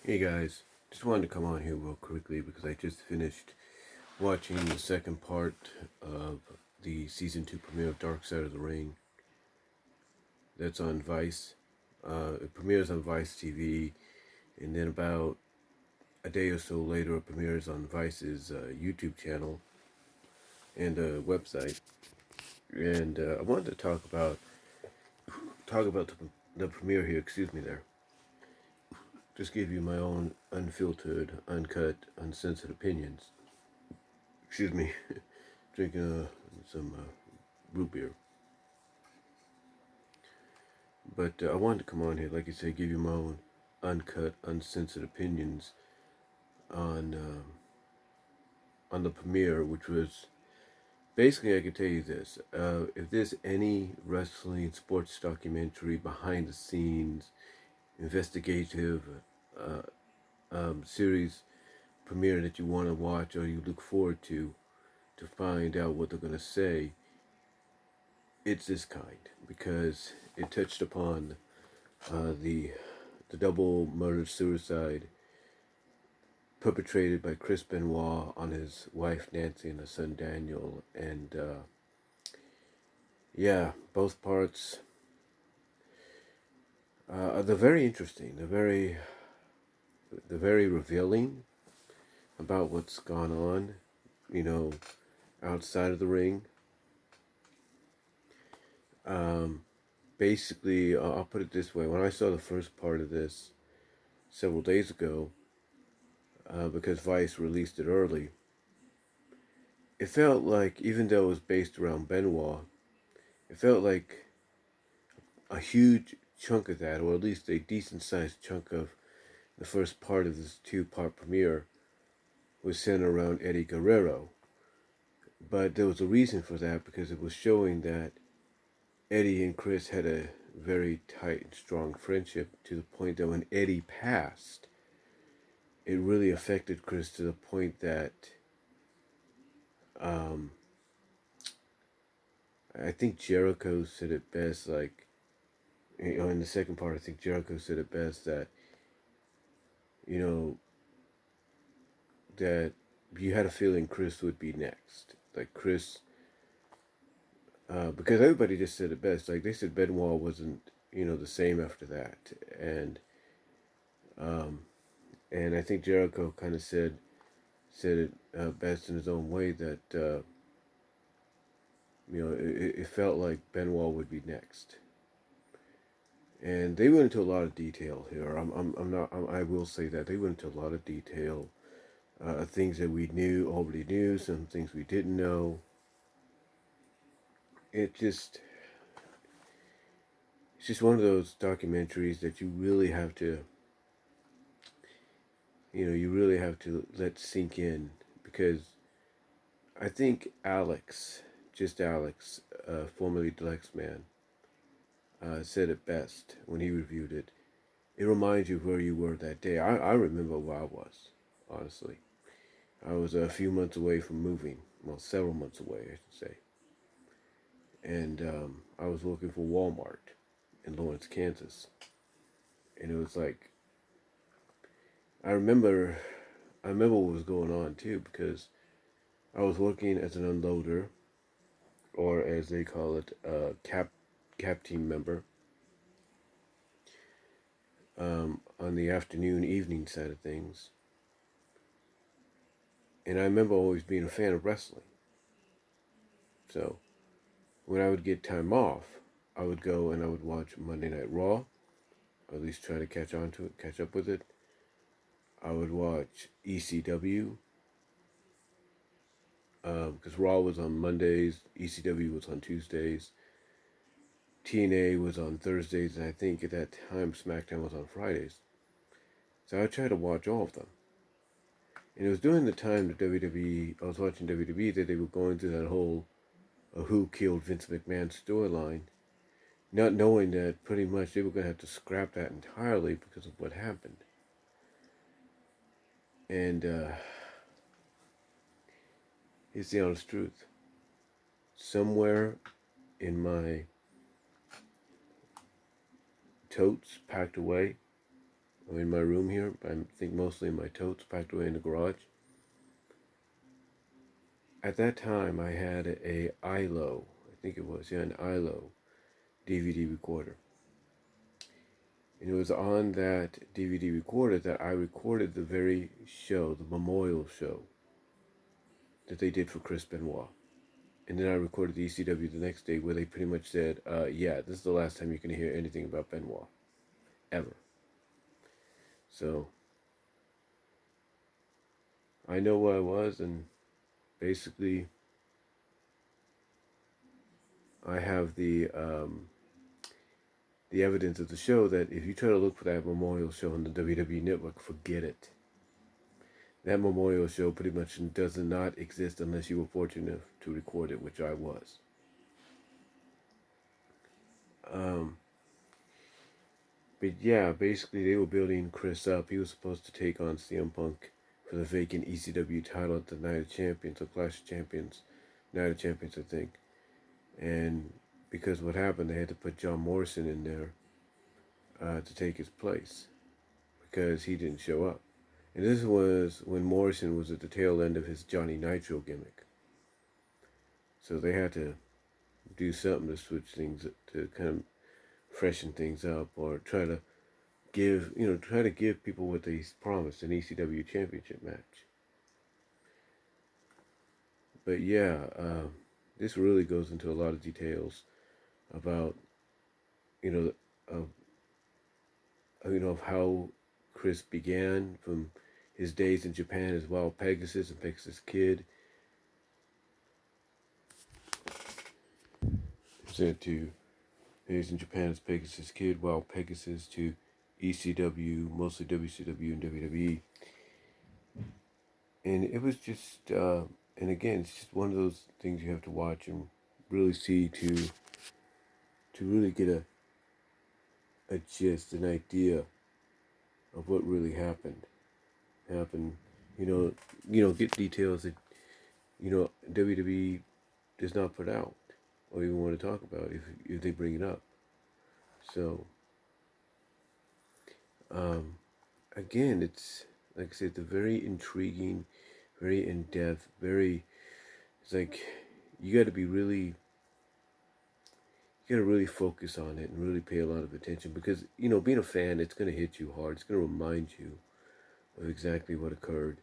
Hey guys, just wanted to come on here real quickly because I just finished watching the second part of the season 2 premiere of Dark Side of the Ring. That's on Vice. It premieres on Vice TV, and then about a day or so later, it premieres on Vice's YouTube channel and website. And I wanted to talk about the premiere here. Excuse me, there. Just give you my own unfiltered, uncut, uncensored opinions. Excuse me. Drinking some root beer. But I wanted to come on here, like I said, give you my own uncut, uncensored opinions on the premiere, which was basically, I can tell you this: if there's any wrestling sports documentary, behind the scenes, investigative series premiere that you want to watch or you look forward to find out what they're going to say, it's this kind, because it touched upon the double murder suicide perpetrated by Chris Benoit on his wife Nancy and his son Daniel. And yeah, both parts they're very interesting. They're very revealing about what's gone on, you know, outside of the ring. Basically, I'll put it this way: when I saw the first part of this several days ago, because Vice released it early, it felt like, even though it was based around Benoit, it felt like a huge chunk of that, or at least a decent sized chunk of the first part of this 2-part premiere, was centered around Eddie Guerrero. But there was a reason for that, because it was showing that Eddie and Chris had a very tight and strong friendship, to the point that when Eddie passed, it really affected Chris, to the point that I think Jericho said it best, like, in the second part, I think Jericho said it best, that, you know, that you had a feeling Chris would be next. Like Chris, because everybody just said it best. Like they said, Benoit wasn't, the same after that, and um, and I think Jericho kind of said it best in his own way, that it felt like Benoit would be next. And they went into a lot of detail here. I will say that they went into a lot of detail. Things that we already knew, some things we didn't know. It's just one of those documentaries that you really have to let sink in, because I think Alex, formerly Deluxe Man, said it best when he reviewed it. It reminds you of where you were that day. I remember where I was, honestly. I was a few months away from moving. Well, several months away, I should say. And I was working for Walmart in Lawrence, Kansas. And it was like, I remember what was going on too, because I was working as an unloader, or as they call it, cap team member, on the afternoon, evening side of things. And I remember always being a fan of wrestling. So when I would get time off, I would go and I would watch Monday Night Raw, or at least try to catch up with it. I would watch ECW, because Raw was on Mondays, ECW was on Tuesdays, TNA was on Thursdays, and I think at that time SmackDown was on Fridays. So I tried to watch all of them. And it was during the time that I was watching WWE, that they were going through that whole who killed Vince McMahon storyline, not knowing that pretty much they were going to have to scrap that entirely because of what happened. And here's the honest truth. Somewhere in my totes packed away I'm in my room here. I think mostly in my totes packed away in the garage. At that time, I had a ILO, I think it was, yeah, an ILO DVD recorder. And it was on that DVD recorder that I recorded the very show, the memorial show that they did for Chris Benoit. And then I recorded the ECW the next day where they pretty much said, yeah, this is the last time you're going to hear anything about Benoit. Ever. So, I know where I was, and basically, I have the evidence of the show that if you try to look for that memorial show on the WWE Network, forget it. That memorial show pretty much does not exist unless you were fortunate enough to record it, which I was. Um, but yeah, basically they were building Chris up. He was supposed to take on CM Punk for the vacant ECW title at the Night of Champions, or Clash of Champions, Night of Champions, I think. And because what happened, they had to put John Morrison in there to take his place because he didn't show up. And this was when Morrison was at the tail end of his Johnny Nitro gimmick. So they had to do something to switch things, to kind of freshen things up, or try to give people what they promised, an ECW championship match. But yeah, this really goes into a lot of details about, you know, of how Chris began from his days in Japan as Wild Pegasus and Pegasus Kid. Said to days in Japan as Pegasus Kid, Wild Pegasus, to ECW, mostly WCW and WWE. And it was just, and again, it's just one of those things you have to watch and really see to really get a gist, an idea of what really happened. Get details that, WWE does not put out or even want to talk about if they bring it up. So, again, it's, like I said, it's a very intriguing, very in-depth, it's like, you got to really focus on it and really pay a lot of attention because, being a fan, it's going to hit you hard. It's going to remind you of exactly what occurred.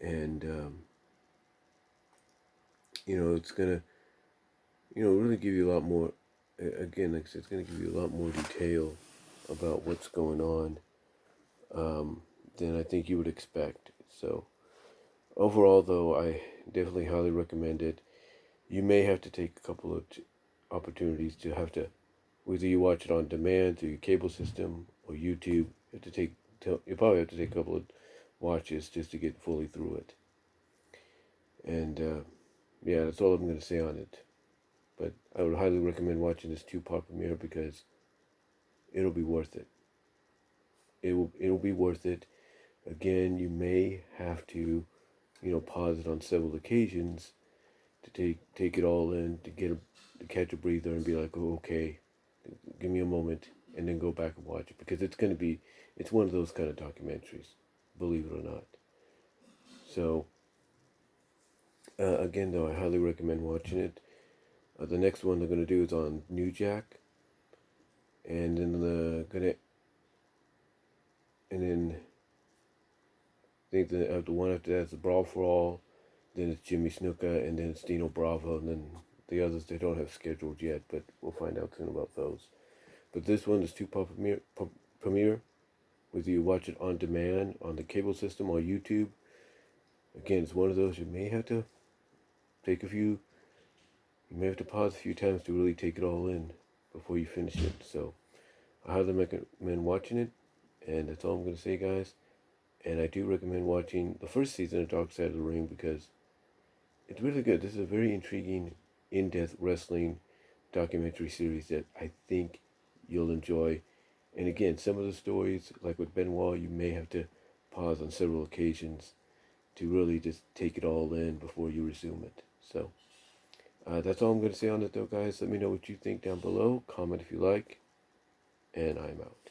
And, it's going to, really give you a lot more, again, like I said, it's going to give you a lot more detail about what's going on than I think you would expect. So, overall, though, I definitely highly recommend it. You may have to take a couple of opportunities to have to, whether you watch it on demand through your cable system or YouTube, you probably have to take a couple of watches just to get fully through it. And yeah, that's all I'm going to say on it. But I would highly recommend watching this 2-part premiere because it'll be worth it. It'll be worth it. Again, you may have to, pause it on several occasions to take it all in, to catch a breather and be like, oh, okay, give me a moment, and then go back and watch it because it's one of those kind of documentaries, believe it or not. So, again, though, I highly recommend watching it. The next one they're gonna do is on New Jack, and then I think the one after that is the Brawl for All. Then it's Jimmy Snuka, and then it's Dino Bravo, and then the others they don't have scheduled yet, but we'll find out soon about those. But this one is 2-part premiere, whether you watch it on demand, on the cable system, or YouTube. Again, it's one of those you may have to pause a few times to really take it all in before you finish it. So, I highly recommend watching it, and that's all I'm going to say, guys. And I do recommend watching the first season of Dark Side of the Ring because it's really good. This is a very intriguing, in-depth wrestling documentary series that I think you'll enjoy. And again, some of the stories, like with Benoit, you may have to pause on several occasions to really just take it all in before you resume it. So, that's all I'm going to say on it, though, guys. Let me know what you think down below. Comment if you like. And I'm out.